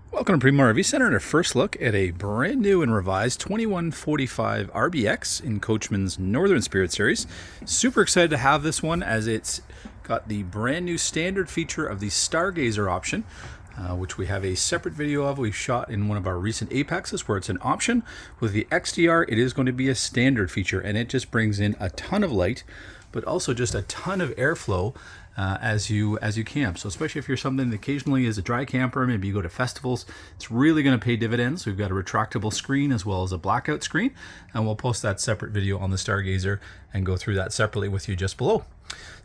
Welcome to Primo RV Center and our first look at a brand new and revised 2145 RBX in Coachmen's Northern Spirit series. Super excited to have this one as it's got the brand new standard feature of the Stargazer option, which we have a separate video of. We shot in one of our recent Apexes where it's an option. With the XTR, it is going to be a standard feature, and it just brings in a ton of light, but also just a ton of airflow as you camp. So especially if you're something that occasionally is a dry camper, maybe you go to festivals, it's really going to pay dividends. We've got a retractable screen as well as a blackout screen, and we'll post that separate video on the Stargazer and go through that separately with you just below.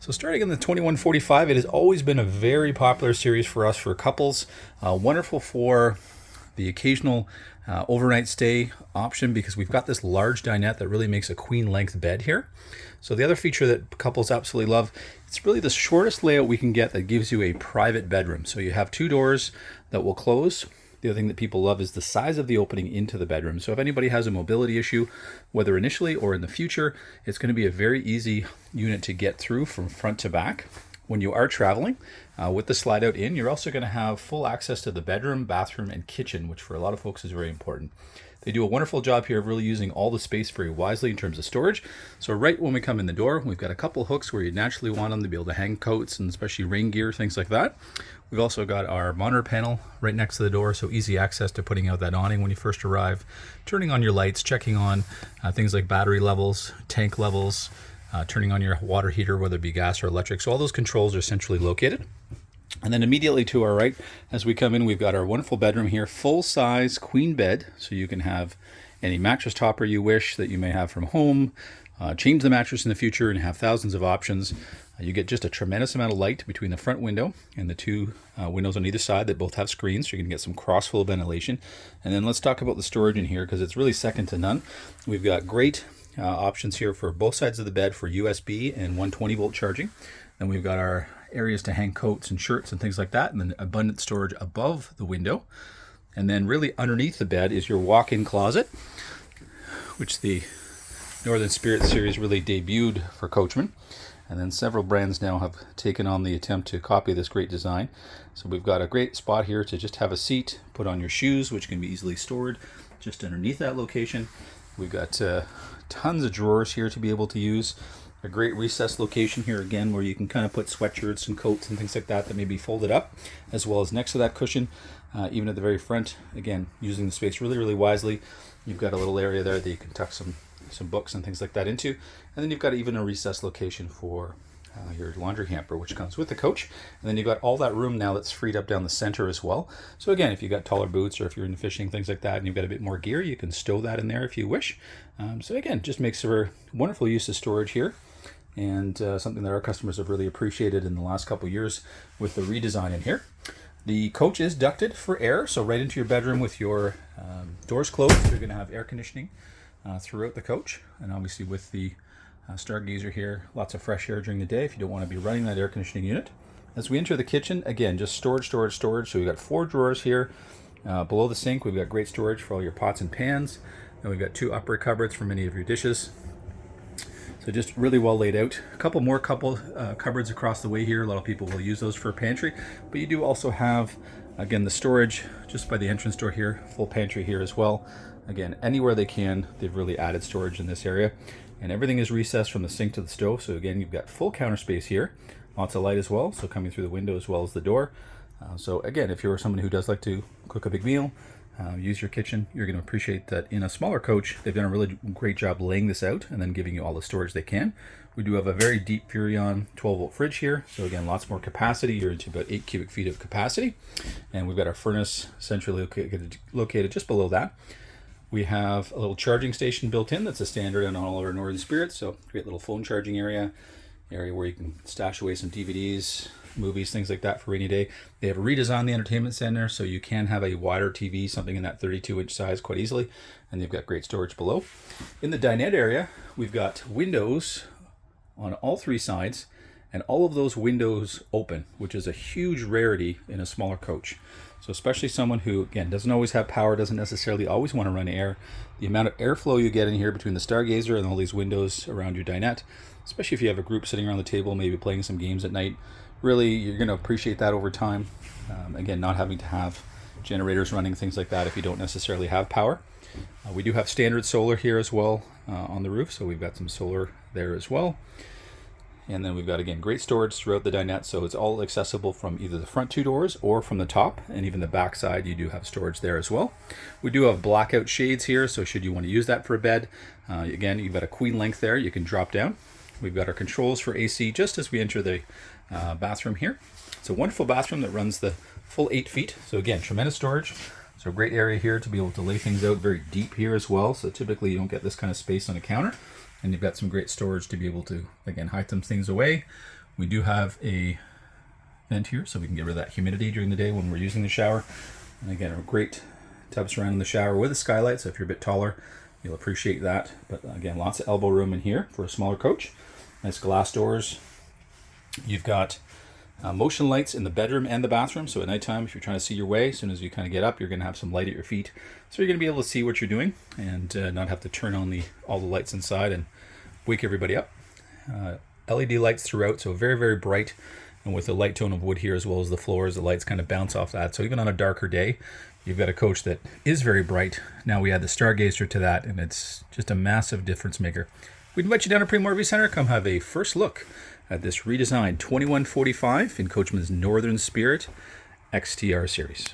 So starting in the 2145, it has always been a very popular series for us for couples. Wonderful for the occasional overnight stay option because we've got this large dinette that really makes a queen length bed here. So the other feature that couples absolutely love, it's really the shortest layout we can get that gives you a private bedroom. So you have two doors that will close. The other thing that people love is the size of the opening into the bedroom. So if anybody has a mobility issue, whether initially or in the future, it's going to be a very easy unit to get through from front to back. When you are traveling with the slide out in, you're also going to have full access to the bedroom, bathroom, and kitchen, which for a lot of folks is very important. They do a wonderful job here of really using all the space very wisely in terms of storage. So right when we come in the door, we've got a couple hooks where you naturally want them to be able to hang coats and especially rain gear, things like that. We've also got our monitor panel right next to the door, so easy access to putting out that awning when you first arrive, turning on your lights, checking on things like battery levels, tank levels, turning on your water heater, whether it be gas or electric. So all those controls are centrally located. And then immediately to our right, as we come in, we've got our wonderful bedroom here, full-size queen bed, so you can have any mattress topper you wish that you may have from home, change the mattress in the future and have thousands of options. You get just a tremendous amount of light between the front window and the two windows on either side that both have screens, so you can get some cross-flow ventilation. And then let's talk about the storage in here because it's really second to none. We've got great options here for both sides of the bed for USB and 120-volt charging. Then we've got our areas to hang coats and shirts and things like that, and then abundant storage above the window. And then really underneath the bed is your walk-in closet, which the Northern Spirit series really debuted for Coachmen. And then several brands now have taken on the attempt to copy this great design. So we've got a great spot here to just have a seat, put on your shoes, which can be easily stored just underneath that location. We've got tons of drawers here to be able to use. A great recessed location here again where you can kind of put sweatshirts and coats and things like that that may be folded up, as well as next to that cushion, even at the very front. Again, using the space really wisely. You've got a little area there that you can tuck some books and things like that into. And then you've got even a recessed location for your laundry hamper, which comes with the coach. And then you've got all that room now that's freed up down the center as well. So again, if you've got taller boots or if you're into fishing, things like that, and you've got a bit more gear, you can stow that in there if you wish. So again, just makes for wonderful use of storage here, and something that our customers have really appreciated in the last couple of years with the redesign in here. The coach is ducted for air, so right into your bedroom with your doors closed, you're going to have air conditioning throughout the coach. And obviously with the Stargazer here, lots of fresh air during the day if you don't want to be running that air conditioning unit. As we enter the kitchen, again, just storage. So we've got 4 drawers here. Below the sink, we've got great storage for all your pots and pans. And we've got 2 upper cupboards for many of your dishes. So just really well laid out. A couple more cupboards across the way here. A lot of people will use those for a pantry. But you do also have, again, the storage just by the entrance door here. Full pantry here as well. Again, anywhere they can, they've really added storage in this area. And everything is recessed from the sink to the stove. So again, you've got full counter space here. Lots of light as well, so coming through the window as well as the door. So again, if you're someone who does like to cook a big meal, use your kitchen, you're going to appreciate that in a smaller coach, they've done a really great job laying this out and then giving you all the storage they can. We do have a very deep Furrion 12-volt fridge here. So again, lots more capacity. You're into about 8 cubic feet of capacity. And we've got our furnace centrally located just below that. We have a little charging station built in that's a standard on all of our Northern Spirits. So great little phone charging area where you can stash away some DVDs, movies, things like that for rainy day. They have redesigned the entertainment center so you can have a wider TV, something in that 32-inch size quite easily, and they've got great storage below. In the dinette area, we've got windows on all 3 sides, and all of those windows open, which is a huge rarity in a smaller coach. So especially someone who, again, doesn't always have power, doesn't necessarily always want to run air, the amount of airflow you get in here between the Stargazer and all these windows around your dinette, especially if you have a group sitting around the table, maybe playing some games at night, really, you're going to appreciate that over time. Again, not having to have generators running, things like that if you don't necessarily have power. We do have standard solar here as well on the roof, so we've got some solar there as well. And then we've got, again, great storage throughout the dinette, so it's all accessible from either the front two doors or from the top, and even the back side you do have storage there as well. We do have blackout shades here, so should you want to use that for a bed, again, you've got a queen length there, you can drop down. We've got our controls for AC just as we enter the bathroom here. It's a wonderful bathroom that runs the full 8 feet, so again, tremendous storage. So a great area here to be able to lay things out, very deep here as well, so typically you don't get this kind of space on a counter. And you've got some great storage to be able to, again, hide some things away. We do have a vent here, so we can get rid of that humidity during the day when we're using the shower. And again, a great tub surrounding the shower with a skylight, so if you're a bit taller, you'll appreciate that. But again, lots of elbow room in here for a smaller coach. Nice glass doors. You've got motion lights in the bedroom and the bathroom, so at nighttime, if you're trying to see your way, as soon as you kind of get up, you're going to have some light at your feet, so you're going to be able to see what you're doing and not have to turn on all the lights inside and wake everybody up. LED lights throughout, so very, very bright, and with the light tone of wood here as well as the floors, the lights kind of bounce off that, so even on a darker day, you've got a coach that is very bright. Now we add the Stargazer to that, and it's just a massive difference maker. We'd invite you down to Premier RV Center, come have a first look at this redesigned 2145 in Coachmen's Northern Spirit XTR series.